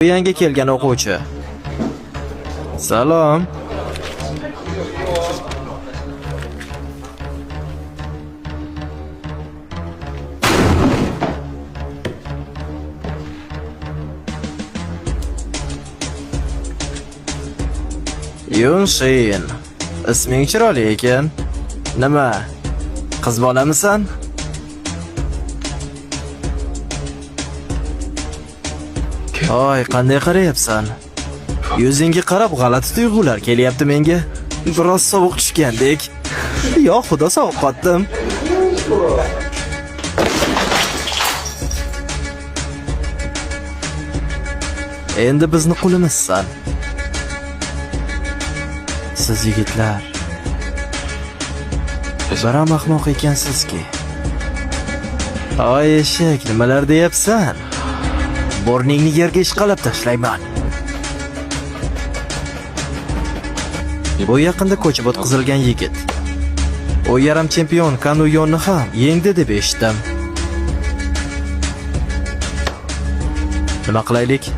Yangi kelgan o'quvchi. Salom. Yunshin. Isming chiroyli ekan. Nima? Qiz bolamisan? Oy, qanday qarayapsan? Yuzingga qarab g'alati tuyg'ular kelyapti menga. Biroz sovuq tushgandek. Yo, xudo sovuq qotdim. Endi bizni qulimizsan. Siz yigitlar baram ahmoq ekansizki. Oy eshak, nimalar deyapsan? Burningni yerga ishqalab tashlayman. Bu yaqinda ko'chib o'tkazilgan yigit. U yarim chempion Kanuyonni ham yengdi deb eshitdim. Nima qilaylik?